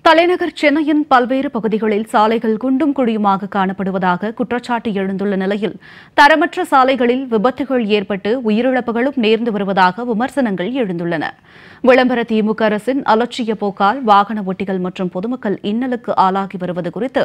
தலைநகர் சென்னையின் பல்வேறு பகுதிகளில் சாலைகள் குண்டும் குழியுமாக காணப்படுவதாக குற்றச்சாட்டு எழுந்துள்ள நிலையில் தரமற்ற சாலைகளில் விபத்துகள் ஏற்பட்டு உயிரிழப்புகளும் நேர்ந்து வருவதாக விமர்சனங்கள் எழுந்துள்ளன. விளம்பர திமுக அரசின் அலட்சிய போக்கால் வாகன ஓட்டிகள் மற்றும் பொதுமக்கள் இன்னலுக்கு ஆளாகி வருவது குறித்து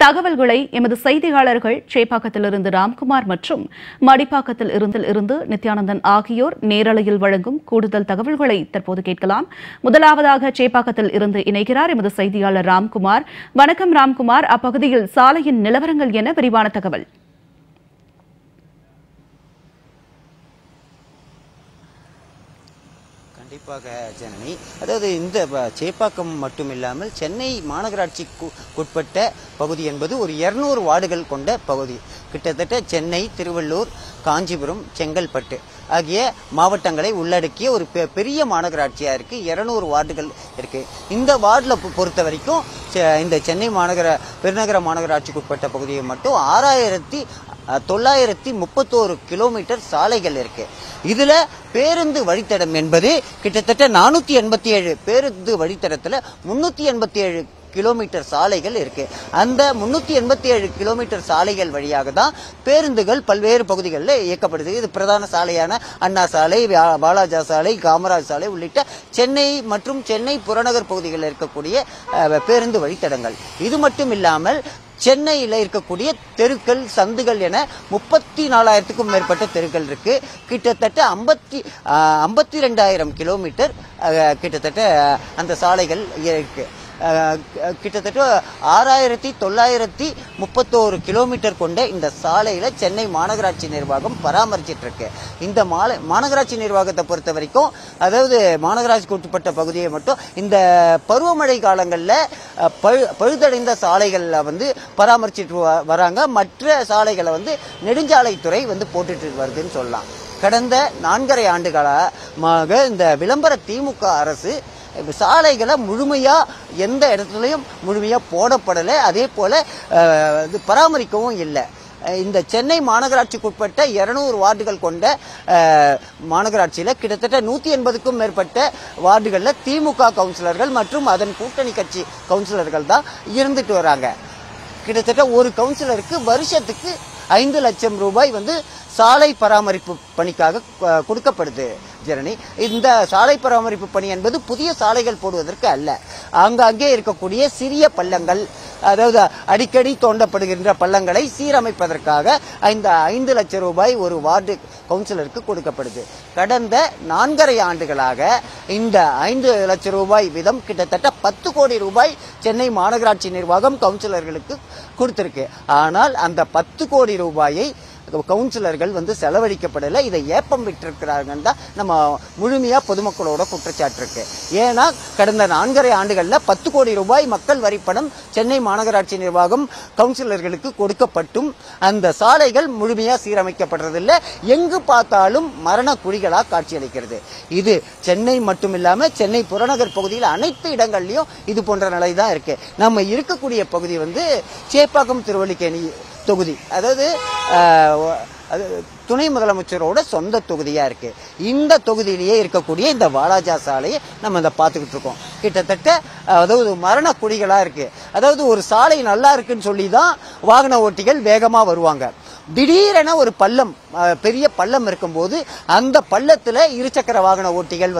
தகவல்களை எமது செய்தியாளர்கள் சேப்பாக்கத்திலிருந்து ராம்குமார் மற்றும் மடிப்பாக்கத்தில் இருந்து நித்யானந்தன் ஆகியோர் நேரலையில் வழங்கும் கூடுதல் தகவல்களை தற்போது கேட்கலாம். முதலாவதாக சேப்பாக்கத்தில் இருந்து இணைகிறார் எமது செய்தியாளர் ராம்குமார். வணக்கம் ராம்குமார், அப்பகுதியில் சாலையின் நிலவரங்கள் என விரிவான தகவல். கண்டிப்பாக ஜனனி, அதாவது இந்த சேப்பாக்கம் மட்டுமில்லாமல் சென்னை மாநகராட்சிக்குட்பட்ட பகுதி என்பது ஒரு 200 வார்டுகள் கொண்ட பகுதி. கிட்டத்தட்ட சென்னை, திருவள்ளூர், காஞ்சிபுரம், செங்கல்பட்டு ஆகிய மாவட்டங்களை உள்ளடக்கிய ஒரு பெரிய மாநகராட்சியா இருக்கு. 200 வார்டுகள் இருக்கு. இந்த வார்டுல பொறுத்த வரைக்கும் இந்த சென்னை பெருநகர மாநகராட்சிக்குட்பட்ட பகுதியை மட்டும் 6931 கிலோமீட்டர் சாலைகள் இருக்கு. இதுல பேருந்து வழித்தடம் என்பது கிட்டத்தட்ட 487 பேருந்து வழித்தடத்துல 387 கிலோமீட்டர் சாலைகள் இருக்கு. அந்த 387 கிலோமீட்டர் சாலைகள் வழியாக தான் பேருந்துகள் பல்வேறு பகுதிகளில் இயக்கப்படுது. இது பிரதான சாலையான அண்ணா சாலை, வாலாஜா சாலை, காமராஜ் சாலை உள்ளிட்ட சென்னை மற்றும் சென்னை புறநகர் பகுதிகளில் இருக்கக்கூடிய பேருந்து வழித்தடங்கள். இது மட்டும் இல்லாமல் சென்னையில் இருக்கக்கூடிய தெருக்கள், சந்துகள் என 34,000க்கும் மேற்பட்ட தெருக்கள் இருக்கு. கிட்டத்தட்ட 52,000 கிலோமீட்டர் கிட்டத்தட்ட அந்த சாலைகள் இருக்கு. கிட்டத்தட்ட 6,931 கிலோமீட்டர் கொண்ட இந்த சாலையில சென்னை மாநகராட்சி நிர்வாகம் பராமரிச்சிட்டு இருக்கு. இந்த மாநகராட்சி நிர்வாகத்தை பொறுத்த வரைக்கும், அதாவது மாநகராட்சிக்கு உட்பட்ட பகுதியை மட்டும் இந்த பருவமழை காலங்களில் பழுதடைந்த சாலைகள்ல பராமரிச்சிட்டு வராங்க. மற்ற சாலைகளை நெடுஞ்சாலைத்துறை போட்டுட்டு வருதுன்னு சொல்லலாம். கடந்த 4.5 ஆண்டுகளாக இந்த விளம்பர திமுக அரசு சாலைகளை முழுமையா எந்த இடத்துலையும் முழுமையா போடப்படலை. அதே போல பராமரிக்கவும் இல்லை. இந்த சென்னை மாநகராட்சிக்குட்பட்ட 200 வார்டுகள் கொண்ட மாநகராட்சியில கிட்டத்தட்ட 180க்கும் மேற்பட்ட வார்டுகள்ல திமுக கவுன்சிலர்கள் மற்றும் அதன் கூட்டணி கட்சி கவுன்சிலர்கள் தான் இருந்துட்டு வராங்க. கிட்டத்தட்ட ஒரு கவுன்சிலருக்கு வருஷத்துக்கு 5 லட்சம் ரூபாய் சாலை பராமரிப்பு பணிக்காக கொடுக்கப்படுது. ஜனனி, இந்த சாலை பராமரிப்பு பணி என்பது புதிய சாலைகள் போடுவதற்கு அல்ல. அங்கே இருக்கக்கூடிய சிறிய பள்ளங்கள், அதாவது அடிக்கடி தோண்டப்படுகின்ற பள்ளங்களை சீரமைப்பதற்காக 5 லட்சம் ரூபாய் ஒரு வார்டு கவுன்சிலருக்கு கொடுக்கப்படுது. கடந்த 4.5 ஆண்டுகளாக இந்த 5 லட்சம் ரூபாய் வீதம் கிட்டத்தட்ட 10 கோடி ரூபாய் சென்னை மாநகராட்சி நிர்வாகம் கவுன்சிலர்களுக்கு கொடுத்திருக்கு. ஆனால் அந்த 10 கோடி ரூபாயை கவுன்சிலர்கள் செலவழிக்கப்படலை. இதை ஏப்பம் விட்டிருக்கிறார்கள் தான் நம்ம முழுமையா பொதுமக்களோட குற்றச்சாட்டு இருக்கு. ஏன்னா கடந்த 4.5 ஆண்டுகள்ல 10 கோடி ரூபாய் மக்கள் வரிப்பணம் சென்னை மாநகராட்சி நிர்வாகம் கவுன்சிலர்களுக்கு கொடுக்கப்பட்டும் அந்த சாலைகள் முழுமையா சீரமைக்கப்படுறதில்லை. எங்கு பார்த்தாலும் மரண குழிகளா காட்சியளிக்கிறது. இது சென்னை மட்டுமில்லாம சென்னை புறநகர் பகுதியில் அனைத்து இடங்கள்லயும் இது போன்ற நிலை தான் இருக்கு. நம்ம இருக்கக்கூடிய பகுதி சேப்பாக்கம் திருவல்லிக்கேணி தொகுதி, அதாவது துணை முதலமைச்சரோட சொந்த தொகுதியா இருக்கு. இந்த தொகுதியிலேயே இருக்கக்கூடிய இந்த வாலாஜா சாலையை நம்ம பார்த்துக்கிட்டு இருக்கோம். கிட்டத்தட்ட அதாவது மரண குழிகளா இருக்கு. அதாவது ஒரு சாலை நல்லா இருக்குன்னு சொல்லி தான் வாகன ஓட்டிகள் வேகமா வருவாங்க. திடீரென ஒரு பள்ளம், பெரிய பள்ளம் இருக்கும்போது அந்த பள்ளத்துல இருசக்கர வாகன ஓட்டிகள்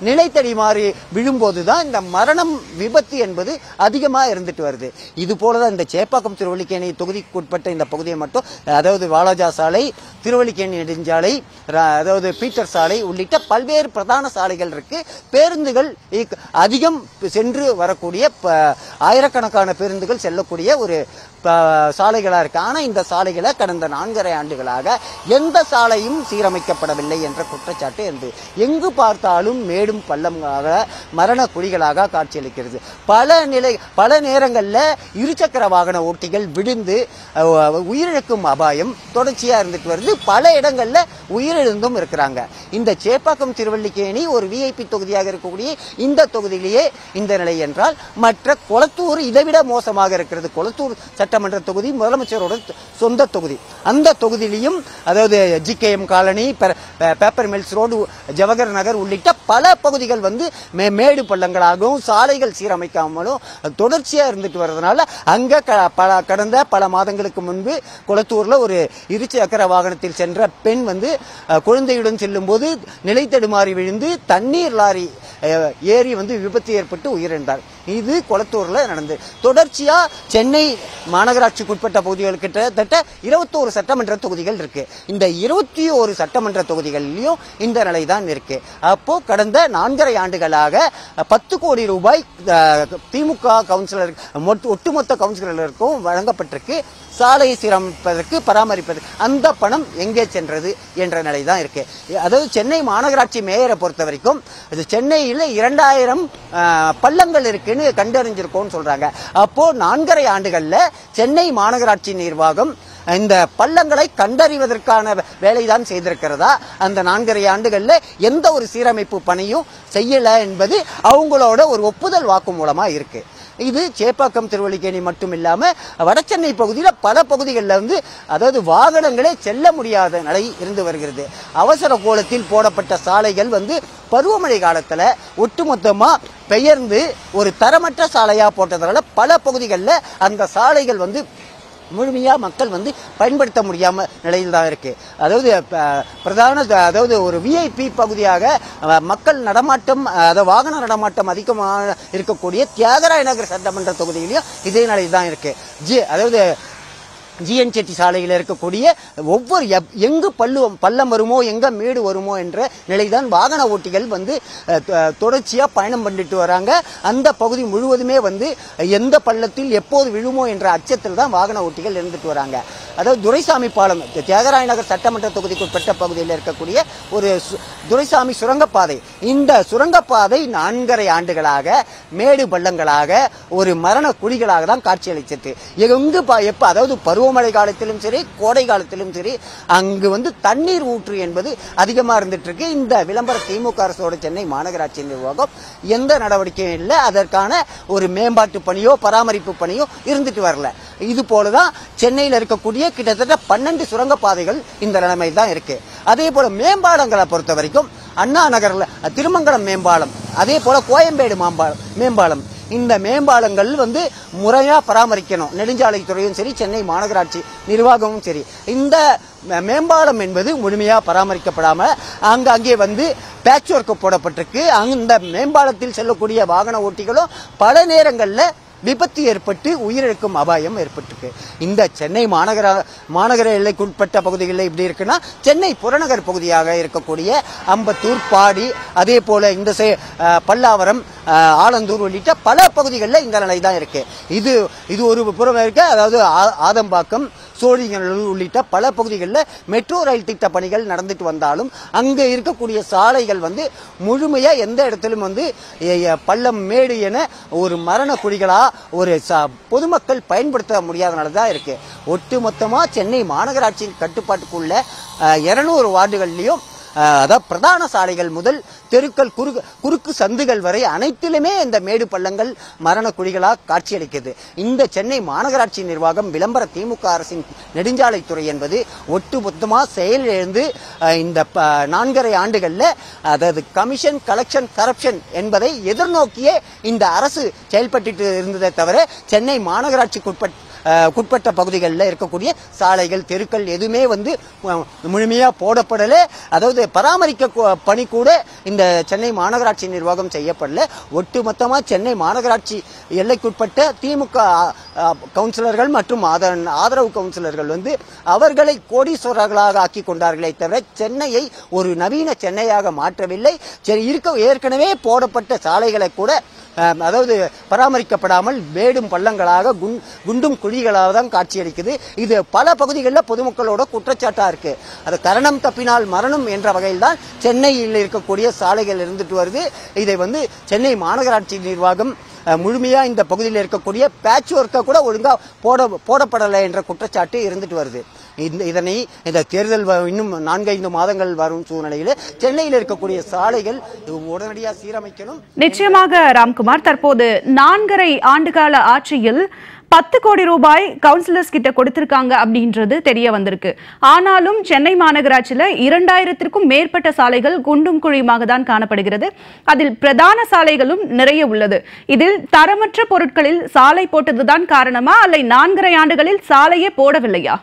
நிலைத்தடி மாறி விழும்போதுதான் இந்த மரணம், விபத்து என்பது அதிகமா இருந்துட்டு வருது. இது போலதான் இந்த சேப்பாக்கம் திருவல்லிக்கேணி தொகுதிக்கு உட்பட்ட இந்த பகுதியை மட்டும், அதாவது வாலாஜா சாலை, திருவல்லிக்கேணி நெடுஞ்சாலை, அதாவது பீட்டர் சாலை உள்ளிட்ட பல்வேறு பிரதான சாலைகள் இருக்கு. பேருந்துகள் அதிகம் சென்று வரக்கூடிய ஆயிரக்கணக்கான பேருந்துகள் செல்லக்கூடிய ஒரு சாலைகளா இருக்கு. ஆனா இந்த சாலைகளை கடந்த 4.5 ஆண்டுகளாக எந்த சாலையும் சீரமைக்கப்படவில்லை என்ற குற்றச்சாட்டு இருந்து எங்கு பார்த்தாலும் மேடும் பள்ளமாக மரண குழிகளாக காட்சியளிக்கிறது. பல நேரங்களில் இருசக்கர வாகன ஓட்டிகள் விழுந்து உயிரிழக்கும் அபாயம் தொடர்ச்சியா இருந்துட்டு வருது. பல இடங்கள்ல உயிரிழந்தும் இருக்கிறாங்க. இந்த சேப்பாக்கம் திருவல்லிக்கேணி ஒரு விஐபி தொகுதியாக இருக்கக்கூடிய இந்த தொகுதியிலேயே இந்த நிலை என்றால், மற்ற கொளத்தூர் இதைவிட மோசமாக இருக்கிறது. கொளத்தூர் சட்டமன்ற தொகுதி முதலமைச்சரோட சொந்த தொகுதி. அந்த தொகுதியிலையும் அதாவது அதாவது GKM colony, paper mills road, Jawahar Nagar உள்ளிட்ட பல பகுதிகள் வந்து மேடு பள்ளங்களாகவும் சாலைகள் சீரமைக்காமலும் தொடர்ச்சியா இருந்துட்டு வர்றதுனால அங்க கடந்த பல மாதங்களுக்கு முன்பு குளத்தூர்ல ஒரு இருசக்கர வாகனத்தில் சென்ற பெண் வந்து குழந்தையுடன் செல்லும் போது நிலை தடுமாறி விழுந்து தண்ணீர் லாரி ஏறி வந்து விபத்து ஏற்பட்டு உயிரிழந்தார். இது குளத்தூர்ல நடந்தது. தொடர்ச்சியா சென்னை மாநகராட்சிக்குட்பட்ட பகுதிகள் கிட்டத்தட்ட 21 சட்டமன்ற தொகுதிகள் இருக்கு. இந்த 21 சட்டமன்ற தொகுதிகளிலும் இந்த நிலை தான் இருக்கு. அப்போ கடந்த 4.5 ஆண்டுகளாக 10 கோடி ரூபாய் திமுக கவுன்சிலர் ஒட்டுமொத்த கவுன்சிலருக்கும் வழங்கப்பட்டிருக்கு. சாலையை சீரமைப்பதற்கு, பராமரிப்பதற்கு. அந்த பணம் எங்கே சென்றது என்ற நிலை தான் இருக்கு. அதாவது சென்னை மாநகராட்சி மேயரை பொறுத்த வரைக்கும் சென்னையில் 2000 பள்ளங்கள் இருக்குன்னு கண்டறிஞ்சிருக்கோம்னு சொல்றாங்க. அப்போ 4.5 ஆண்டுகள்ல சென்னை மாநகராட்சி நிர்வாகம் இந்த பள்ளங்களை கண்டறிவதற்கான வேலைதான் செய்திருக்கிறதா? அந்த 4.5 ஆண்டுகள்ல எந்த ஒரு சீரமைப்பு பணியும் செய்யல என்பது அவங்களோட ஒரு ஒப்புதல் வாக்கு மூலமா இருக்கு. இது சேப்பாக்கம், திருவல்லிக்கேணி மட்டும் இல்லாம வடசென்னை பகுதியில் பல பகுதிகளில் வந்து அதாவது வாகனங்களே செல்ல முடியாத நிலை இருந்து வருகிறது. அவசர கோலத்தில் போடப்பட்ட சாலைகள் வந்து பருவமழை காலத்துல ஒட்டுமொத்தமா பெயர்ந்து ஒரு தரமற்ற சாலையா போட்டதால பல பகுதிகளில் அந்த சாலைகள் வந்து முழுமையா மக்கள் வந்து பயன்படுத்த முடியாம நிலையில் தான் இருக்கு. அதாவது பிரதான அதாவது ஒரு VIP பகுதியாக மக்கள் நடமாட்டம், வாகன நடமாட்டம் அதிகமாக இருக்கக்கூடிய தியாகராய நகர் சட்டமன்ற தொகுதியிலையும் இதே நிலையில் தான் இருக்கு. அதாவது GN செட்டி சாலையில் இருக்கக்கூடிய ஒவ்வொரு எங்கு பள்ளம் வருமோ, எங்க மேடு வருமோ என்ற நிலைதான் வாகன ஓட்டிகள் வந்து தொடர்ச்சியா பயணம் பண்ணிட்டு வராங்க. அந்த பகுதி முழுவதுமே வந்து எந்த பள்ளத்தில் எப்போது விழுமோ என்ற அச்சத்தில் தான் வாகன ஓட்டிகள் இருந்துட்டு வராங்க. அதாவது துரைசாமி பாலம், தியாகராய நகர் சட்டமன்ற தொகுதிக்குட்பட்ட பகுதியில் இருக்கக்கூடிய ஒரு துரைசாமி சுரங்கப்பாதை. இந்த சுரங்கப்பாதை 4.5 ஆண்டுகளாக மேடு பள்ளங்களாக ஒரு மரண குழிகளாக தான் காட்சியளிச்சிட்டு எங்கு எப்ப அதாவது பருவமழை காலத்திலும் சரி, கோடை காலத்திலும் சரி, அங்கு வந்து தண்ணீர் ஊற்று என்பது அதிகமா இருந்துட்டு இருக்கு. இந்த விளம்பர திமுக அரசோட சென்னை மாநகராட்சி நிர்வாகம் எந்த நடவடிக்கையும் இல்லை. அதற்கான ஒரு மேம்பாட்டு பணியோ பராமரிப்பு பணியோ இருந்துட்டு வரல. இது போலதான் சென்னையில் இருக்கக்கூடிய கிட்டத்தட்ட 12 சுரங்கப்பாதைகள் இந்த நிலைமை தான் இருக்கு. அதே போல மேம்பாலங்களை பொறுத்த வரைக்கும் அண்ணா நகர்ல திருமங்கலம் மேம்பாலம், அதே போல கோயம்பேடு மேம்பாலம், இந்த மேம்பாலங்கள் வந்து முறையா பராமரிக்கணும். நெடுஞ்சாலைத்துறையும் சரி, சென்னை மாநகராட்சி நிர்வாகமும் சரி. இந்த மேம்பாலம் என்பது முழுமையா பராமரிக்கப்படாம அங்கே வந்து பேட்ச் ஒர்க் போடப்பட்டிருக்கு. அந்த மேம்பாலத்தில் செல்லக்கூடிய வாகன ஓட்டிகளும் பல நேரங்கள்ல விபத்து ஏற்பட்டு உயிரிழக்கும் அபாயம் ஏற்பட்டிருக்கு. இந்த சென்னை மாநகர எல்லைக்குட்பட்ட பகுதிகளில் இப்படி இருக்குன்னா, சென்னை புறநகர் பகுதியாக இருக்கக்கூடிய அம்பத்தூர், பாடி, அதே போல இந்த பல்லாவரம், ஆலந்தூர் உள்ளிட்ட பல பகுதிகளில் இந்த நிலை தான் இருக்கு. இது ஒரு புறம் இருக்க. அதாவது ஆதம்பாக்கம், சோழிங்கநல்லூர் உள்ளிட்ட பல பகுதிகளில் மெட்ரோ ரயில் திட்ட பணிகள் நடந்துட்டு வந்தாலும் அங்கே இருக்கக்கூடிய சாலைகள் வந்து முழுமையா எந்த இடத்திலும் வந்து பள்ளம் மேடு என ஒரு மரண குழிகளா ஒரு பொதுமக்கள் பயன்படுத்த முடியாதனால தான் இருக்கு. ஒட்டுமொத்தமா சென்னை மாநகராட்சியின் கட்டுப்பாட்டுக்குள்ள 200 வார்டுகள்லயும் அதாவது பிரதான சாலைகள் முதல் தெருக்கள், குறுக்கு சந்துகள் வரை அனைத்திலுமே இந்த மேடு பள்ளங்கள் மரண குழிகளாக காட்சியளிக்கிறது. இந்த சென்னை மாநகராட்சி நிர்வாகம், விளம்பர திமுக அரசின் நெடுஞ்சாலைத்துறை என்பது ஒட்டுமொத்தமா செயலிழந்து இந்த 4.5 ஆண்டுகள்ல அதாவது கமிஷன், கலெக்ஷன், கரப்ஷன் என்பதை எதிர்நோக்கியே இந்த அரசு செயல்பட்டு இருந்ததை தவிர சென்னை மாநகராட்சிக்குட்பட்ட பகுதிகளில் இருக்கக்கூடிய சாலைகள், தெருக்கள் எதுவுமே வந்து முழுமையா போடப்படல. அதாவது பராமரிக்க பணி கூட இந்த சென்னை மாநகராட்சி நிர்வாகம் செய்யப்படல. ஒட்டுமொத்தமா சென்னை மாநகராட்சி எல்லைக்குட்பட்ட திமுக கவுன்சிலர்கள் மற்றும் ஆதரவு கவுன்சிலர்கள் வந்து அவர்களை கோடீஸ்வரர்களாக ஆக்கி கொண்டார்களே தவிர சென்னையை ஒரு நவீன சென்னையாக மாற்றவில்லை. ஏற்கனவே போடப்பட்ட சாலைகளை கூட அதாவது பராமரிக்கப்படாமல் மேடும் பள்ளங்களாக குண்டும் குழிகளாக தான் காட்சியளிக்குது. இது பல பகுதிகளில் பொதுமக்களோட குற்றச்சாட்டா இருக்கு. அது கரணம் தப்பினால் மரணம் என்ற வகையில் தான் சென்னையில் இருக்கக்கூடிய சாலைகள் இருந்துட்டு வருது. இதை வந்து சென்னை மாநகராட்சி நிர்வாகம் முழுமையா இந்த பகுதியில் இருக்கக்கூடிய பேட்ச் ஒர்க்கை கூட ஒழுங்கா போடப்படலை என்ற குற்றச்சாட்டு இருந்துட்டு வருது. இந்த தேர்தல் இன்னும் 4-5 மாதங்கள் வரும் சூழ்நிலையில் சென்னையில் இருக்கக்கூடிய சாலைகள் உடனடியாக சீரமைக்கணும். நிச்சயமாக ராம்குமார், தற்போது 4.5 ஆண்டுகால ஆட்சியில் 10 கோடி ரூபாய் கவுன்சிலர்ஸ் கிட்ட கொடுத்திருக்காங்க அப்படின்றது தெரிய வந்திருக்கு. ஆனாலும் சென்னை மாநகராட்சியில 2000க்கும் மேற்பட்ட சாலைகள் குண்டும் குழியுமாக தான் காணப்படுகிறது. அதில் பிரதான சாலைகளும் நிறைய உள்ளது. இதில் தரமற்ற பொருட்களில் சாலை போட்டதுதான் காரணமா, அல்ல 4.5 ஆண்டுகளில் சாலையே போடவில்லையா?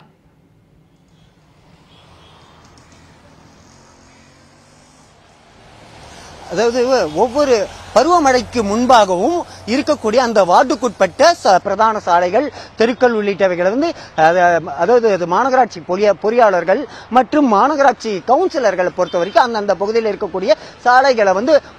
அதாவது ஒவ்வொரு பருவமழைக்கு முன்பாகவும் இருக்கக்கூடிய அந்த வார்டுக்குட்பட்ட பிரதான சாலைகள், தெருக்கள் உள்ளிட்டவைகளை அதாவது மாநகராட்சி பொறியாளர்கள் மற்றும் மாநகராட்சி கவுன்சிலர்களை பொறுத்த வரைக்கும் அந்தந்த பகுதியில் இருக்கக்கூடிய சாலைகளை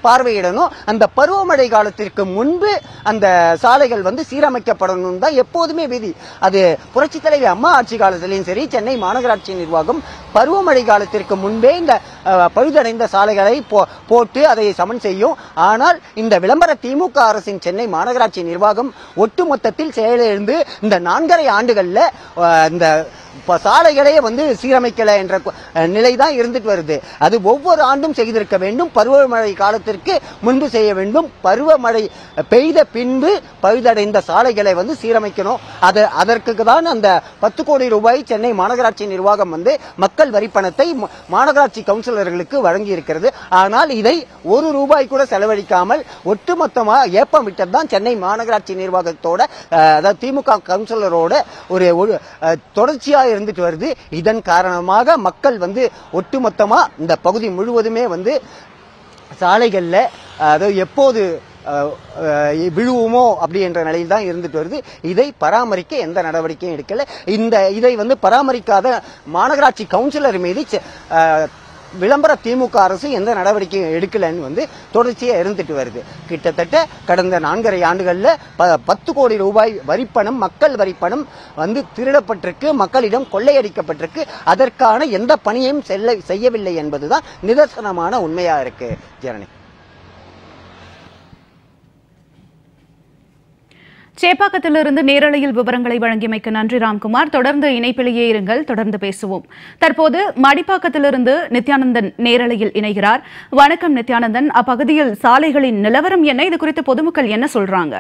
பார்வையிடணும். அந்த பருவமழை காலத்திற்கு முன்பு அந்த சாலைகள் சீரமைக்கப்படணும் தான் எப்போதுமே விதி. அது புரட்சித் தலைவி அம்மா ஆட்சி காலத்திலையும் சரி, சென்னை மாநகராட்சி நிர்வாகம் பருவமழை காலத்திற்கு முன்பே இந்த பழுதடைந்த சாலைகளை போட்டு அதை சமன் செய்யும். ஆனால் இந்த விளம்பர திமுக அரசின் சென்னை மாநகராட்சி நிர்வாகம் ஒட்டுமொத்தத்தில் செயலிழந்து இந்த 4.5 ஆண்டுகள்ல இந்த சாலைகளே சீரமைக்கல என்ற நிலைதான் இருந்துட்டு வருது. அது ஒவ்வொரு ஆண்டும் செய்திருக்க வேண்டும். பருவமழை காலத்திற்கு முன்பு செய்ய வேண்டும். பருவமழை பெய்த பின்பு பழுதடைந்த சாலைகளை சீரமைக்கணும். அதற்கு தான் அந்த 10 கோடி ரூபாய் சென்னை மாநகராட்சி நிர்வாகம் மக்கள் வரிப்பணத்தை மாநகராட்சி கவுன்சிலர்களுக்கு வழங்கி இருக்கிறது. ஆனால் இதை 1 ரூபாய் கூட செலவழிக்காமல் ஒட்டுமொத்தமாக ஏப்பம் விட்டதுதான் சென்னை மாநகராட்சி நிர்வாகத்தோட, அதாவது திமுக கவுன்சிலரோட ஒரு தொடர்ச்சியா இருந்துட்டு வருது. இதன் காரணமாக மக்கள் ஒட்டுமொத்தமா இந்த பகுதி முழுவதுமே சாலைகள்ல அதாவது எப்போது விழுவுமோ அப்படி என்ற நிலையில் தான் இருந்துட்டு வருது. இதை பராமரிக்க எந்த நடவடிக்கையும் எடுக்கல. இதை பராமரிக்காத மாநகராட்சி கவுன்சிலர் மீது விளம்பர திமுக அரசு எந்த நடவடிக்கையும் எடுக்கலன்னு தொடர்ச்சியா இருந்துட்டு வருது. கிட்டத்தட்ட கடந்த 4.5 ஆண்டுகள்ல 10 கோடி ரூபாய் வரிப்பணம், மக்கள் வரிப்பணம் திருடப்பட்டிருக்கு, மக்களிடம் கொள்ளையடிக்கப்பட்டிருக்கு. அதற்கான எந்த பணியையும் செய்யவில்லை என்பதுதான் நிதர்சனமான உண்மையா இருக்கு. ஜெரணி, சேப்பாக்கத்திலிருந்து நேரலையில் விவரங்களை வழங்கியமைக்கு நன்றி ராம்குமார். தொடர்ந்து இணைப்பிலேயே இருங்கள், தொடர்ந்து பேசுவோம். தற்போது மடிப்பாக்கத்திலிருந்து நித்யானந்தன் நேரலையில் இணைகிறார். வணக்கம் நித்யானந்தன். அப்பகுதியில் சாலைகளின் நிலவரம் என்ன? இது குறித்து பொதுமக்கள் என்ன சொல்றாங்க?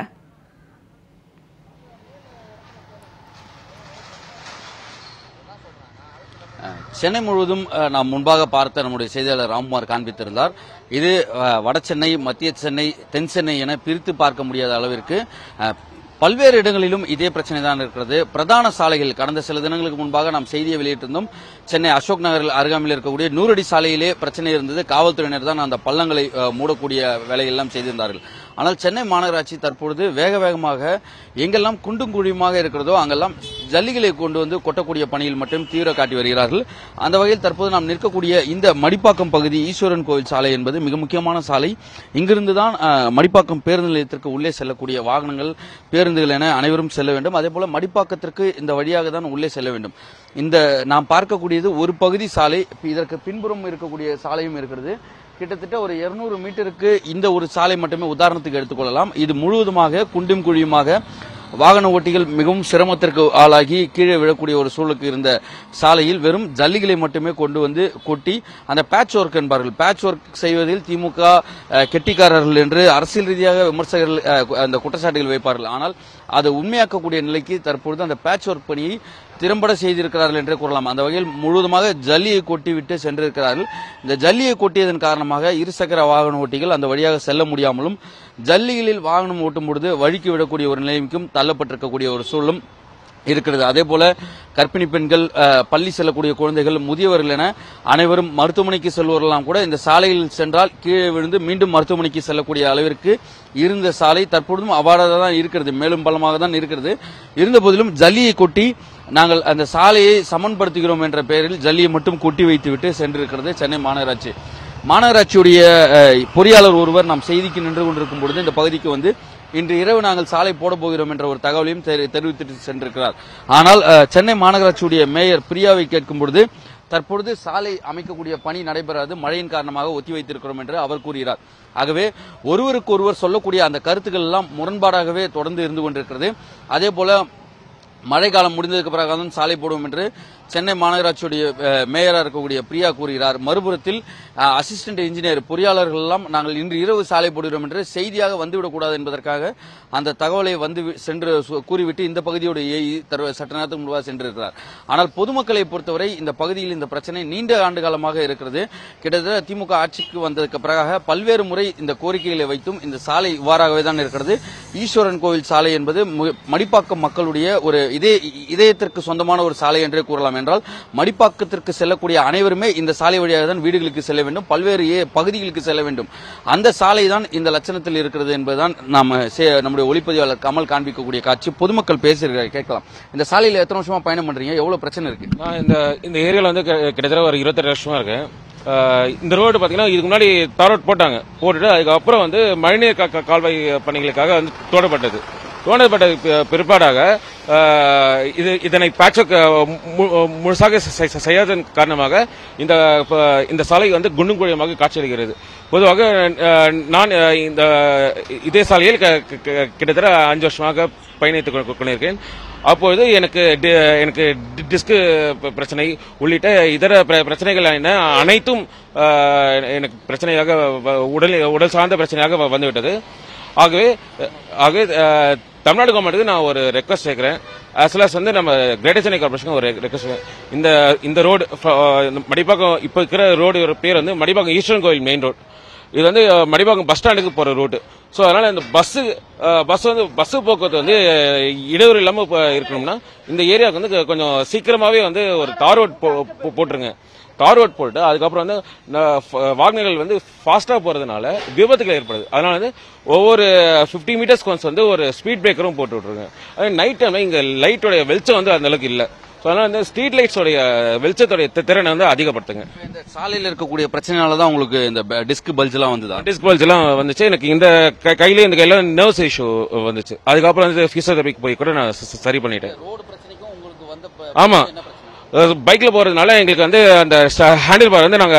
சென்னை முழுவதும் நாம் முன்பாக பார்த்த நம்முடைய செய்தியாளர் ராம்குமார் காண்பித்திருந்தார். இது வட சென்னை, மத்திய சென்னை, தென் சென்னை என பிரித்து பார்க்க முடியாத அளவிற்கு பல்வேறு இடங்களிலும் இதே பிரச்சனை தான் இருக்கிறது. பிரதான சாலைகள் கடந்த சில தினங்களுக்கு முன்பாக நாம் செய்தியை வெளியிட்டிருந்தோம். சென்னை அசோக் நகரில் அருகாமையில் இருக்கக்கூடிய 100 அடி சாலையிலே பிரச்சனை இருந்தது. காவல்துறையினர் தான் அந்த பள்ளங்களை மூடக்கூடிய வேலையெல்லாம் செய்திருந்தார்கள். ஆனால் சென்னை மாநகராட்சி தற்பொழுது வேகமாக எங்கெல்லாம் குண்டும் குழியுமாக இருக்கிறதோ அங்கெல்லாம் ஜல்லிகளை கொண்டு கொட்டக்கூடிய பணியில் மட்டும் தீவிர காட்டி வருகிறார்கள். அந்த வகையில் தற்போது நாம் நிற்கக்கூடிய இந்த மடிப்பாக்கம் பகுதி ஈஸ்வரன் கோவில் சாலை என்பது மிக முக்கியமான சாலை. இங்கிருந்துதான் மடிப்பாக்கம் பேருந்து நிலையத்திற்கு உள்ளே செல்லக்கூடிய வாகனங்கள், பேருந்துகள் என அனைவரும் செல்ல வேண்டும். அதேபோல மடிப்பாக்கத்திற்கு இந்த வழியாக தான் உள்ளே செல்ல வேண்டும். இந்த நாம் பார்க்கக்கூடியது ஒரு பகுதி சாலை. இதற்கு பின்புறம் இருக்கக்கூடிய சாலையும் இருக்கிறது. கிட்டத்தட்ட ஒரு 200 மீட்டருக்கு இந்த ஒரு சாலை மட்டுமே உதாரணத்துக்கு எடுத்துக்கொள்ளலாம். இது முழுவதுமாக குண்டும் குழியுமாக வாகன ஓட்டிகள் மிகவும் சிரமத்திற்கு ஆளாகி கீழே விழக்கூடிய ஒரு சூழலுக்கு இருந்த சாலையில் வெறும் ஜல்லிகளை மட்டுமே கொண்டு கொட்டி அந்த பேட்ச் ஒர்க் என்பார்கள். பேட்ச் ஒர்க் செய்வதில் திமுக கெட்டிக்காரர்கள் என்று அரசியல் ரீதியாக விமர்சகர்கள் அந்த குற்றச்சாட்டுகள் வைப்பார்கள். ஆனால் அதை உண்மையாக்கக்கூடிய நிலைக்கு தற்பொழுது அந்த பேட்ச் ஒர்க் பணியை திறம்பட செய்திருக்கிறார்கள் என்றே கூறலாம். அந்த வகையில் முழுவதுமாக ஜல்லியை கொட்டிவிட்டு சென்றிருக்கிறார்கள். இந்த ஜல்லியை கொட்டியதன் காரணமாக இருசக்கர வாகன ஓட்டிகள் அந்த வழியாக செல்ல முடியாமலும் ஜல்லிகளில் வாகனம் ஓட்டும் பொழுது வழிக்கு விடக்கூடிய ஒரு நிலைமைக்கும் தள்ளப்பட்டிருக்கக்கூடிய ஒரு சூழலும் இருக்கிறது. அதே போல கர்ப்பிணி பெண்கள், பள்ளி செல்லக்கூடிய குழந்தைகள், முதியவர்கள் என அனைவரும் மருத்துவமனைக்கு செல்வரெல்லாம் கூட இந்த சாலையில் சென்றால் கீழே விழுந்து மீண்டும் மருத்துவமனைக்கு செல்லக்கூடிய அளவிற்கு இருந்த சாலை தற்பொழுதும் அவ்வாறாக தான் இருக்கிறது. மேலும் பலமாக தான் இருக்கிறது. இருந்த போதிலும் ஜல்லியை கொட்டி நாங்கள் அந்த சாலையை சமன்படுத்துகிறோம் என்ற பெயரில் ஜல்லியை மட்டும் கொட்டி வைத்துவிட்டு சென்றிருக்கிறது சென்னை மாநகராட்சி. மாநகராட்சியுடைய பொறியாளர் ஒருவர் நாம் செய்திக்கு நின்று கொண்டிருக்கும் பொழுது இந்த பகுதிக்கு இன்று இரவு நாங்கள் சாலை போட போகிறோம் என்ற ஒரு தகவலையும் தெரிவித்துட்டு சென்றிருக்கிறார். ஆனால் சென்னை மாநகராட்சியுடைய மேயர் பிரியாவை கேட்கும் பொழுது தற்பொழுது சாலை அமைக்கக்கூடிய பணி நடைபெறாது, மழையின் காரணமாக ஒத்தி வைத்திருக்கிறோம் என்று அவர் கூறுகிறார். ஆகவே ஒருவருக்கு ஒருவர் சொல்லக்கூடிய அந்த கருத்துக்கள் எல்லாம் முரண்பாடாகவே தொடர்ந்து இருந்து கொண்டிருக்கிறது. அதே போல மழை காலம் முடிந்ததுக்கு பிறகு சாலை போடுவோம் என்று சென்னை மாநகராட்சியுடைய மேயரா இருக்கக்கூடிய பிரியா கூறுகிறார். மறுபுறத்தில் அசிஸ்டன்ட் இன்ஜினியர் பொறியாளர்கள் எல்லாம் நாங்கள் இன்று இரவு சாலை போடுகிறோம் என்று செய்தியாக வந்துவிடக்கூடாது என்பதற்காக அந்த தகவலை வந்து சென்று கூறிவிட்டு இந்த பகுதியோட சற்று நேரத்துக்கு முன்பாக சென்றிருக்கிறார். ஆனால் பொதுமக்களை பொறுத்தவரை இந்த பகுதியில் இந்த பிரச்சனை நீண்ட ஆண்டு காலமாக இருக்கிறது. கிட்டத்தட்ட திமுக ஆட்சிக்கு வந்ததற்கு பிறகு பல்வேறு முறை இந்த கோரிக்கைகளை வைத்தும் இந்த சாலை இவ்வாறாகவே தான் இருக்கிறது. ஈஸ்வரன் கோவில் சாலை என்பது மடிப்பாக்கம் மக்களுடைய ஒரு இதயத்திற்கு சொந்தமான ஒரு சாலை என்றே கூறலாம். என்றால் மடிப்பாக்கத்திற்கு செல்லக்கூடிய அனைவருமே இந்த சாலை வழியாக தான் வீடுகளுக்கு செல்ல வேண்டும், பல்வேறு பகுதிகளுக்கு செல்ல வேண்டும். அந்த சாலை தான் இந்த லட்சணத்தில் இருக்கிறது என்பதுதான் நம்முடைய ஒளிப்பதிவாளர் கமல் காண்பிக்கக்கூடிய காட்சி. பொதுமக்கள் பேசுகிறார்கள், கேட்கலாம். இந்த சாலையில் எத்தனை வருஷமா பயணம் பண்றீங்க? எவ்வளவு பிரச்சனை இருக்கு? இந்த ஏரியால வந்து கிட்டத்தட்ட ஒரு 28 வருஷமா இருக்கு. இந்த ரோடு பாத்தீங்கன்னா இதுக்கு முன்னாடி தார் ரோட் போட்டுட்டு அதுக்கப்புறம் வந்து மழைநீர் கால்வாய் பணிகளுக்காக வந்து தோண்டப்பட்டது பிற்பாடாக இதனை பேட்ச் முழுசாக செய்யாதன் காரணமாக இந்த சாலை வந்து குண்டும் குழியமாக காட்சியளிக்கிறது. பொதுவாக நான் இந்த இதே சாலையில் கிட்டத்தட்ட 5 வருஷமாக பயணித்துக் கொண்டிருக்கேன். அப்பொழுது எனக்கு டிஸ்க் பிரச்சனை உள்ளிட்ட இதர பிரச்சனைகள் அனைத்தும் எனக்கு பிரச்சனையாக உடல் சார்ந்த பிரச்சனையாக வந்துவிட்டது. ஆகவே தமிழ்நாடு கவர்மெண்ட்டுக்கு நான் ஒரு ரெக்வஸ்ட் கேட்கிறேன். as well as வந்து நம்ம கிரேட்டர் சென்னை கார்பரேஷன் ஒரு ரெக்வஸ்ட். இந்த ரோடு மடிப்பாக்கம் இப்ப இருக்கிற ரோடு பேர் வந்து மடிப்பாக்கம் ஈஸ்வரன் கோவில் மெயின் ரோடு. இது வந்து மடிப்பாக்கம் பஸ் ஸ்டாண்டுக்கு போற ரூட். ஸோ அதனால இந்த பஸ் போக்குவரத்து வந்து இடையூறு இல்லாம இருக்கணும்னா இந்த ஏரியாவுக்கு வந்து கொஞ்சம் சீக்கிரமாவே வந்து ஒரு தார் ரோட் போட்டுருங்க. தார் ரோட் போட்டு அதுக்கப்புறம் வந்து வாகனங்கள் வந்து ஃபாஸ்டா போறதுனால விபத்துகள் ஏற்படுது. அதனால வந்து ஒவ்வொரு 50 மீட்டர்ஸ்க்கு ஒன்ஸ் வந்து ஒரு ஸ்பீட் பிரேக்கரும் போட்டு விட்டுருங்க. அதே நைட் டைம்ல இங்க லைட்டோட வெளிச்சம் வந்து அந்த அளவுக்கு இல்ல. அதனால இந்த ஸ்ட்ரீட் லைட்ஸோட வெளிச்சத்தோட திறனை வந்து அதிகப்படுத்துங்க. இந்த சாலையில் இருக்கக்கூடிய பிரச்சனையாலதான் உங்களுக்கு இந்த டிஸ்க் பல்ஜ் எல்லாம் வந்துதா? டிஸ்க் பல்ஜ் எல்லாம் வந்துச்சு. எனக்கு இந்த கையில நர்வ்ஸ் இஷ்யூ வந்துச்சு. அதுக்கப்புறம் வந்து பிசியோதெரபிக்கு போய் கூட நான் சரி பண்ணிட்டேன். ரோடு பிரச்சனைக்கும் உங்களுக்கு வந்து ஆமா பைக்ல போறதுனால எங்களுக்கு வந்து அந்த ஹேண்டில் பார் வந்து நாங்க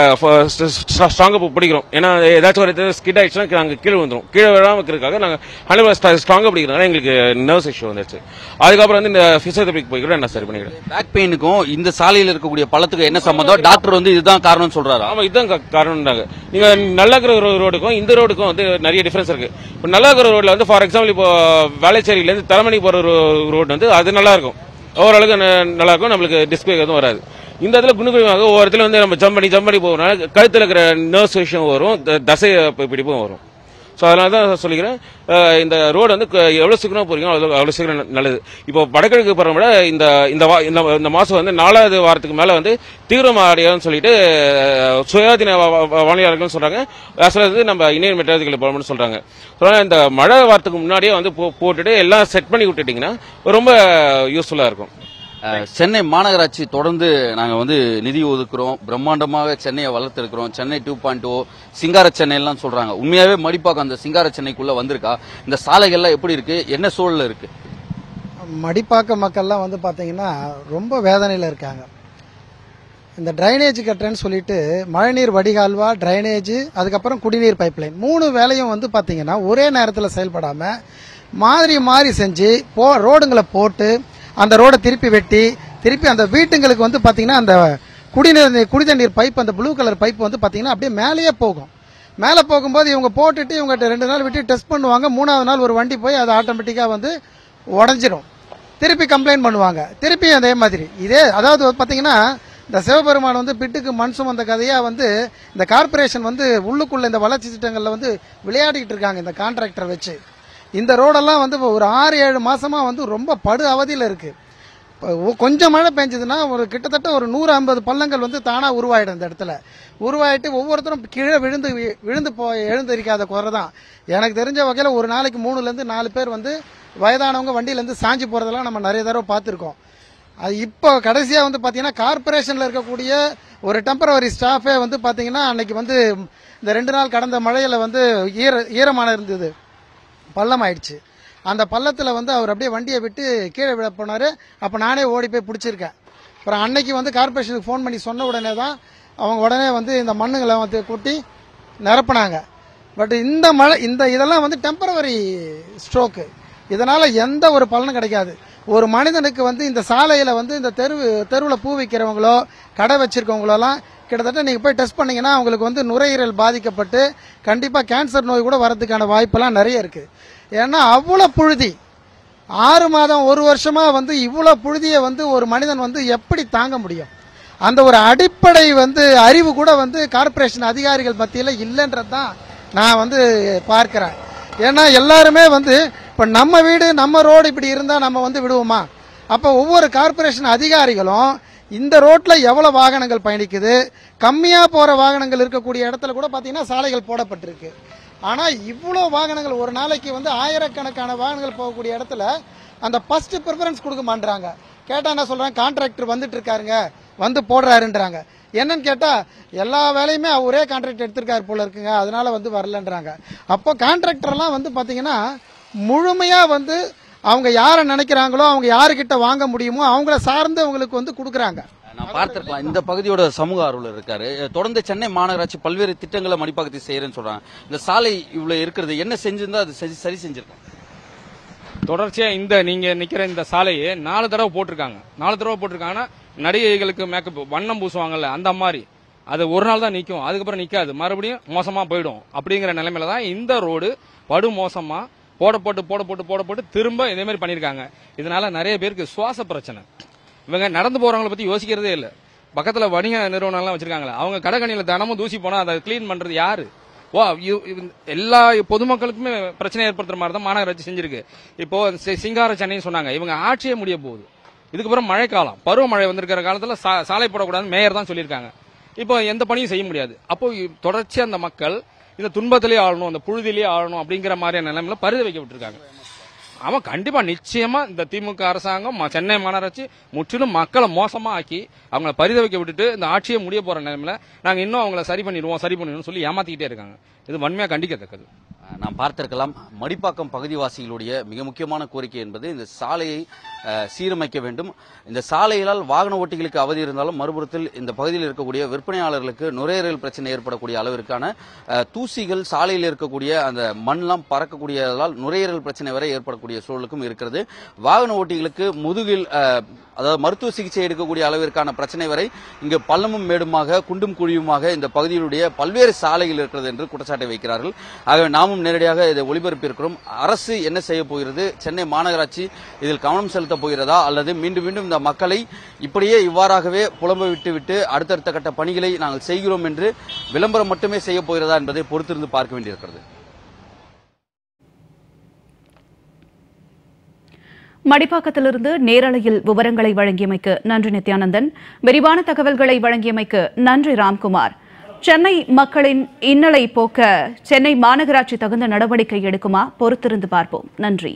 ஸ்ட்ராங்கா பிடிக்கிறோம். ஏன்னா ஏதாச்சும் ஒரு ஸ்கிட் ஆயிடுச்சுன்னா நாங்க கீழே வந்துடும். கீழே விழாம இருக்கிறதுக்காக நாங்க ஹேண்டில் பார் ஸ்ட்ராங்கா பிடிக்கிறதுனால எங்களுக்கு நர்வ்ஸ் இஷ்யூ வந்துச்சு. அதுக்கப்புறம் வந்து இந்த பிசியோதெரபிக்கு போய் கூட நான் சரி பண்ணிக்கிறேன். பேக் பெயினுக்கும் இந்த சாலையில் இருக்கக்கூடிய பழத்துக்கு என்ன சம்பந்தம்? டாக்டர் வந்து இதுதான் காரணம் சொல்றாரு. ஆமா இதுதான் காரணம்னாங்க. நீங்க நல்லாக்கிற ரோடுக்கும் இந்த ரோடுக்கும் வந்து நிறைய டிஃபரன்ஸ் இருக்கு. இப்போ நல்லாக்கிற ரோட்ல வந்து ஃபார் எக்ஸாம்பிள் இப்போ வேளச்சேரியில இருந்து தலைமணி போற ரோடு வந்து அது நல்லா இருக்கும், ஓரளவுக்கு நல்லா இருக்கும், நம்மளுக்கு டிஸ்பிளே எதுவும் வராது. இந்த இடத்துல குணுகுழிவாக ஒவ்வொரு இடத்துல வந்து நம்ம ஜம்ப் பண்ணி போகிறனால கழுத்தில் இருக்கிற நர்வ்ஸ் விஷயம் வரும், தசை பிடிப்பும் வரும். ஸோ அதனால தான் சொல்லிக்கிறேன், இந்த ரோடு வந்து எவ்வளோ சீக்கிரம் போறீங்களோ அவ்வளோ சீக்கிரம் நல்லது. இப்போ வடகிழக்கு பருவம் விட இந்த மாதம் வந்து 4வது வாரத்துக்கு மேலே வந்து தீவிரமடையாதுன்னு சொல்லிட்டு சுயாதீன வானிலையாளர்கள் சொல்றாங்க. வந்து நம்ம இந்தியன் மெட்ராலஜிக்கல் டிபார்ட்மெண்ட் சொல்றாங்க. இந்த மழை வாரத்துக்கு முன்னாடியே வந்து போட்டுட்டு எல்லாம் செட் பண்ணி விட்டுட்டீங்கன்னா ரொம்ப யூஸ்ஃபுல்லா இருக்கும். சென்னை மாநகராட்சி தொடர்ந்து நாங்க வந்து நிதி ஒதுக்குறோம், பிரம்மாண்டமாக சென்னையை வளர்த்திருக்கிறோம், சென்னை 2.0 சிங்கார சென்னை எல்லாம் சொல்றாங்க. உண்மையாவே மடிப்பாக்கம் அந்த சிங்கார சென்னைக்குள்ள வந்திருக்கா? இந்த சாலைகள்லாம் எப்படி இருக்கு, என்ன சூழல்ல இருக்கு? மடிப்பாக்க மக்கள்லாம் வந்து பாத்தீங்கன்னா ரொம்ப வேதனையில இருக்காங்க. இந்த டிரைனேஜ் கட்டுறேன்னு சொல்லிட்டு மழைநீர் வடிகால்வா, டிரைனேஜ், அதுக்கப்புறம் குடிநீர் பைப்லைன் 3 வேலையும் வந்து பாத்தீங்கன்னா ஒரே நேரத்தில் செயல்படாம மாறி செஞ்சு ரோடுங்களை போட்டு அந்த ரோடை திருப்பி வெட்டி திருப்பி அந்த வீட்டுங்களுக்கு வந்து பாத்தீங்கன்னா அந்த குடிநீர் பைப், அந்த ப்ளூ கலர் பைப் வந்து பாத்தீங்கன்னா அப்படியே மேலேயே போகும். மேலே போகும்போது இவங்க போட்டுட்டு இவங்க 2 நாள் விட்டு டெஸ்ட் பண்ணுவாங்க. 3வது நாள் ஒரு வண்டி போய் அது ஆட்டோமேட்டிக்கா வந்து உடஞ்சிரும். திருப்பி கம்ப்ளைண்ட் பண்ணுவாங்க, திருப்பி அதே மாதிரி இதே. அதாவது பாத்தீங்கன்னா இந்த சிவபெருமான் வந்து பிட்டுக்கு மண் சுமந்த கதையா வந்து இந்த கார்பரேஷன் வந்து உள்ளுக்குள்ள இந்த வளர்ச்சி திட்டங்கள்ல வந்து விளையாடிட்டு இருக்காங்க இந்த கான்ட்ராக்டர் வச்சு. இந்த ரோடெல்லாம் வந்து ஒரு 6-7 மாசமா வந்து ரொம்ப படு அவதியில் இருக்கு. கொஞ்சம் மழை பெஞ்சதுன்னா ஒரு கிட்டத்தட்ட ஒரு 150 பள்ளங்கள் வந்து தானா உருவாயிடும். இந்த இடத்துல உருவாயிட்டு ஒவ்வொருத்தரும் கீழே விழுந்து எழுந்திருக்காத குறை தான். எனக்கு தெரிஞ்ச வகையில் ஒரு நாளைக்கு 3-4 பேர் வந்து வயதானவங்க வண்டியிலேருந்து சாஞ்சி போறதெல்லாம் நம்ம நிறைய தடவை பார்த்துருக்கோம். அது இப்போ கடைசியாக வந்து பார்த்தீங்கன்னா கார்பரேஷனில் இருக்கக்கூடிய ஒரு டெம்பரவரி ஸ்டாஃபே வந்து பார்த்தீங்கன்னா அன்னைக்கு வந்து இந்த 2 நாள் கடந்த மழையில் வந்து ஈரமான இருந்தது, பள்ளம் ஆயிடுச்சு. அந்த பள்ளத்தில் வந்து அவர் அப்படியே வண்டியை விட்டு கீழே விழ போனார். அப்போ நானே ஓடி போய் பிடிச்சிருக்கேன். அப்புறம் அன்னைக்கு வந்து கார்பரேஷனுக்கு ஃபோன் பண்ணி சொன்ன உடனே தான் அவங்க உடனே வந்து இந்த மண்ணுங்களை வந்து கொட்டி நிரப்பினாங்க. பட் இந்த மழை இதெல்லாம் வந்து டெம்பரவரி ஸ்ட்ரோக்கு, இதனால எந்த ஒரு பலனும் கிடைக்காது. ஒரு மனிதனுக்கு வந்து இந்த சாலையில் வந்து இந்த தெருவில் பூ விற்கிறவங்களோ கடை வச்சிருக்கவங்களோலாம் கிட்டத்தட்ட நீங்கள் போய் டெஸ்ட் பண்ணீங்கன்னா அவங்களுக்கு வந்து நுரையீரல் பாதிக்கப்பட்டு கண்டிப்பாக கேன்சர் நோய் கூட வரதுக்கான வாய்ப்பெல்லாம் நிறைய இருக்குது. ஏன்னா அவ்வளோ புழுதி 6 மாதம் 1 வருஷமாக வந்து இவ்வளோ புழுதியை வந்து ஒரு மனிதன் வந்து எப்படி தாங்க முடியும்? அந்த ஒரு அடிப்படை வந்து அறிவு கூட வந்து கார்ப்பரேஷன் அதிகாரிகள் மத்தியில் இல்லைன்றது தான் நான் வந்து பார்க்கிறேன். ஏன்னா எல்லாருமே வந்து இப்போ நம்ம வீடு நம்ம ரோடு இப்படி இருந்தால் நம்ம வந்து விடுவோமா? அப்போ ஒவ்வொரு கார்ப்பரேஷன் அதிகாரிகளும் இந்த ரோட்டில் எவ்வளோ வாகனங்கள் பயணிக்குது, கம்மியாக போகிற வாகனங்கள் இருக்கக்கூடிய இடத்துல கூட பார்த்தீங்கன்னா சாலைகள் போடப்பட்டிருக்கு. ஆனால் இவ்வளோ வாகனங்கள் ஒரு நாளைக்கு வந்து ஆயிரக்கணக்கான வாகனங்கள் போகக்கூடிய இடத்துல அந்த ஃபர்ஸ்ட் ப்ரிஃபரன்ஸ் கொடுக்க மாட்டாங்க. கேட்டால் என்ன சொல்கிறாங்க, கான்ட்ராக்டர் வந்துட்டு இருக்காருங்க வந்து போடுறாருன்றாங்க. என்னன்னு கேட்டால் எல்லா வேலையுமே ஒரே கான்ட்ராக்ட் எடுத்திருக்காரு போல இருக்குங்க, அதனால வந்து வரலன்றாங்க. அப்போ கான்ட்ராக்டர்லாம் வந்து பார்த்தீங்கன்னா முழுமையாக வந்து அவங்க யாரை நினைக்கிறாங்களோ அவங்க யாருக்கிட்ட வாங்க முடியுமோ அவங்கள சார்ந்து அவங்களுக்கு வந்து கொடுக்குறாங்க. நான் பார்த்திருக்கலாம் இந்த பகுதியோட சமூக ஆர்வலர் இருக்காரு. தொடர்ந்து சென்னை மாநகராட்சி பல்வேறு திட்டங்களை மடிப்பாக்கத்தை செய்யறேன்னு சொல்றாங்க. இந்த சாலை இவ்வளவு இருக்கிறது என்ன செஞ்சிருந்தா அது சரி செஞ்சிருக்கோம். தொடர்ச்சியா நீங்க நிக்கிற இந்த சாலையை 4 தடவை போட்டிருக்காங்க. 4 தடவை போட்டிருக்காங்கன்னா நடிகைகளுக்கு மேக்கப் வண்ணம் பூசுவாங்கல்ல அந்த மாதிரி அது ஒரு நாள் தான் நிற்கும், அதுக்கப்புறம் நிற்காது, மறுபடியும் மோசமா போயிடும். அப்படிங்கிற நிலைமையில தான் இந்த ரோடு படு மோசமா போடப்பட்டு திரும்ப இதே மாதிரி பண்ணிருக்காங்க. இதனால நிறைய பேருக்கு சுவாச பிரச்சனை. இவங்க நடந்து போறவங்களை பத்தி யோசிக்கிறதே இல்லை. பக்கத்துல வணிக நிறுவனம் எல்லாம் வச்சிருக்காங்களா, அவங்க கடைக்கணியில தினமும் தூசி போனா அதை கிளீன் பண்றது யாரு? எல்லா பொதுமக்களுக்குமே பிரச்சனை ஏற்படுத்துற மாதிரி தான் மாநகராட்சி செஞ்சிருக்கு. இப்போ சிங்கார சென்னை சொன்னாங்க, இவங்க ஆட்சியே முடிய போகுது. இதுக்கப்புறம் மழைக்காலம், பருவமழை வந்திருக்கிற காலத்துல சாலை போடக்கூடாதுன்னு மேயர் தான் சொல்லியிருக்காங்க. இப்போ எந்த பணியும் செய்ய முடியாது. அப்போ தொடர்ச்சியா அந்த மக்கள் இந்த துன்பத்திலேயே ஆளணும், அந்த புழுதிலேயே ஆளணும் அப்படிங்கிற மாதிரியான நிலைமையில பரித வைக்கப்பட்டிருக்காங்க. அவன் கண்டிப்பா நிச்சயமா இந்த திமுக அரசாங்கம் சென்னை மாநகராட்சி முற்றிலும் மக்களை மோசமா ஆக்கி அவங்களை பரித வைக்க விட்டுட்டு இந்த ஆட்சியை முடிய போற நிலைமையில நாங்க இன்னும் அவங்களை சரி பண்ணிடுவோம் சொல்லி ஏமாத்திக்கிட்டே இருக்காங்க. இது வன்மையா கண்டிக்கத்தக்கது. நாம் பார்த்திருக்கலாம் மடிப்பாக்கம் பகுதிவாசிகளுடைய மிக முக்கியமான கோரிக்கை என்பது இந்த சாலையை சீரமைக்க வேண்டும். இந்த சாலைகளால் வாகன ஓட்டிகளுக்கு அவதி இருந்தாலும் மறுபுறத்தில் இந்த பகுதியில் இருக்கக்கூடிய விற்பனையாளர்களுக்கு நுரையீரல் பிரச்சனை ஏற்படக்கூடிய அளவிற்கான தூசிகள் சாலையில் இருக்கக்கூடிய அந்த மண்ணெல்லாம் பறக்கக்கூடியதால் நுரையீரல் பிரச்சனை வரை ஏற்படக்கூடிய சூழலுக்கும் இருக்கிறது. வாகன ஓட்டிகளுக்கு முதுகில் அதாவது மருத்துவ சிகிச்சை எடுக்கக்கூடிய அளவிற்கான பிரச்சனை வரை இங்கு பள்ளமும் மேடுமாக குண்டும் குழியுமாக இந்த பகுதியினுடைய பல்வேறு சாலைகள் இருக்கிறது என்று குற்றச்சாட்டை வைக்கிறார்கள். ஆகவே நாமும் நேரடியாக இதை ஒளிபரப்பியிருக்கிறோம். அரசு என்ன செய்ய போகிறது, சென்னை மாநகராட்சி இதில் கவனம் செலுத்த போகிறதா அல்லது மீண்டும் மீண்டும் இந்த மக்களை இப்படியே இவ்வாறாகவே புலம்ப விட்டு அடுத்தடுத்த கட்ட பணிகளை நாங்கள் செய்கிறோம் என்று விளம்பரம் மட்டுமே செய்ய போகிறதா என்பதை பொறுத்திருந்து பார்க்க வேண்டியிருக்கிறது. மடிப்பாக்கத்திலிருந்து நேரலையில் விவரங்களை வழங்கியமைக்கு நன்றி நித்யானந்தன். விரிவான தகவல்களை வழங்கியமைக்கு நன்றி ராம்குமார். சென்னை மக்களின் இன்னலை போக்க சென்னை மாநகராட்சி தகுந்த நடவடிக்கை எடுக்குமா? பொறுத்திருந்து பார்ப்போம். நன்றி.